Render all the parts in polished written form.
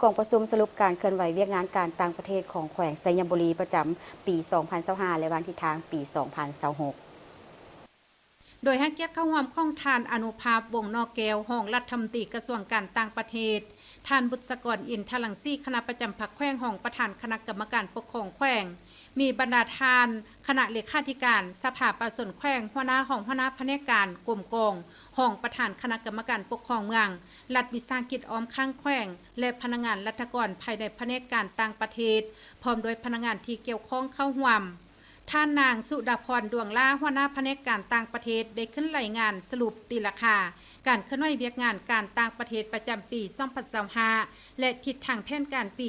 กองประชุมสรุปการเคลื่อนไหวเวียกงานการต่างประเทศของแขวงไซยบุรีประจำปี 2025 และวันทิศทางปี 2026 โดยให้เกียรติเข้าร่วมข้องทานอนุภาพวงนอกแก้วห้องรัฐมนตรีกระทรวงการต่างประเทศท่านบุษกรอินทลังซี่คณะประจำพรรคแขวงห้องประธานคณะกรรมการปกครองแขวงมีบรรดาทานคณะเลขาธิการสภาประชาชนแขวงหัวหน้าห้องหัวหน้าแผนกการกรมกองห้องประธานคณะกรรมการปกครองเมืองรัฐวิสาหกิจอ้อมข้างแขวงและพนักงานรัฐกรภายในแผนกการต่างประเทศพร้อมโดยพนักงานที่เกี่ยวข้องเข้าร่วมท่านนางสุดาพรดวงล่าหัวหน้าแผนกการต่างประเทศได้ขึ้นรายงานสรุปตีราคาการเคลื่อนไหวเวียกงานการต่างประเทศประจำปี 2025 และทิศทางแผนการปี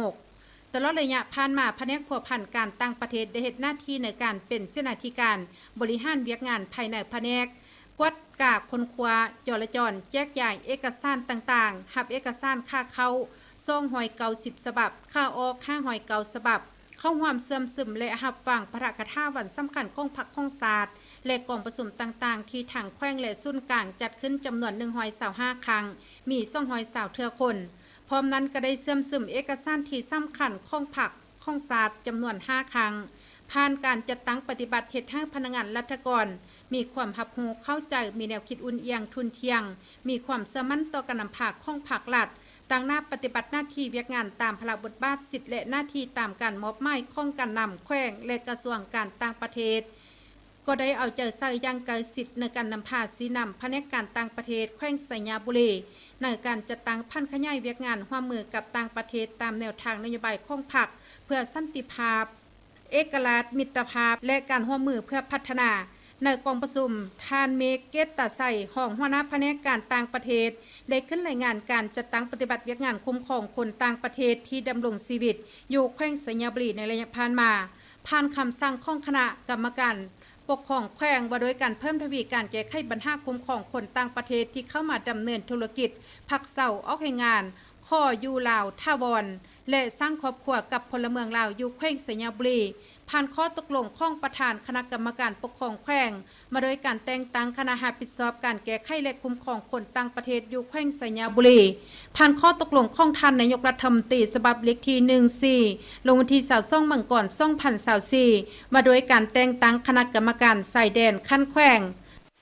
2026 ตลอดระยะผ่านมาแผนกพัวพันการต่างประเทศได้เฮ็ดหน้าที่ในการเป็นเสนาธิการบริหารเวียกงานภายในแผนกกวดกาคนคว้าจราจรแจกจ่ายเอกสารต่างๆหับเอกสารค่าเข้า290 ฉบับค่าออก590 ฉบับเข้าร่วมเสื่อมซึมและหับฟังพระกฐาวันสำคัญของพรรคของศาสตร์และกองประชุมต่างๆที่ทางแขวงและศูนย์กลางจัดขึ้นจำนวน125 ครั้งมี220 เทื่อคนพร้อมนั้นก็ได้เสื่อมซึมเอกสารที่สำคัญของพรรคของศาสตร์จำนวน5 ครั้งผ่านการจัดตั้งปฏิบัติเฮ็ดให้พนักงานรัฐกรมีความรับรู้เข้าใจมีแนวคิดอุ่นเอียงทุนเทียงมีความเชื่อมั่นต่อการนำภาคของภาครัฐต่างหน้าปฏิบัติหน้าที่เวียกงานตามพระบทบาทสิทธิและหน้าที่ตามการมอบหมายของการนำแขวงและกระทรวงการต่างประเทศก็ได้เอาใจใส่อย่างใกล้ชิดในการนำพาสีนำแผนกการต่างประเทศแขวงไสยบุรีในการจัดตั้งพันขยายเวียกงานร่วมมือกับต่างประเทศตามแนวทางนโยบายของพรรคเพื่อสันติภาพเอกราชมิตรภาพและการร่วมมือเพื่อพัฒนาในกองประชุมท่านเมเกตตาไซห้องหัวหน้าแผนกการต่างประเทศได้ขึ้นรายงานการจัดตั้งปฏิบัติเวียกงานคุ้มครองคนต่างประเทศที่ดำรงชีวิตอยู่แขวงไสยบุรีในระยะผ่านมาผ่านคำสั่งของคณะกรรมการปกครองแขวงว่าโดยการเพิ่มทวีการแก้ไขปัญหาคุ้มครองคนต่างประเทศที่เข้ามาดำเนินธุรกิจพักเศร้าออกแห่งงานข้ออยู่ลาวท่าวรและสร้างครอบครัวกับพลเมืองลาวอยู่แขวงไสยบุรีผ่านข้อตกลงของประธานคณะกรรมการปกครองแขวงมาโดยการแต่งตั้งคณะรับผิดชอบการแก้ไขและคุ้มครองคนต่างประเทศอยู่แขวงไสยบุรีผ่านข้อตกลงของท่านนายกรัฐมนตรีฉบับเลขที่14ลงวันที่22 มังกร 2024มาโดยการแต่งตั้งคณะกรรมการสายแดนขั้นแขวง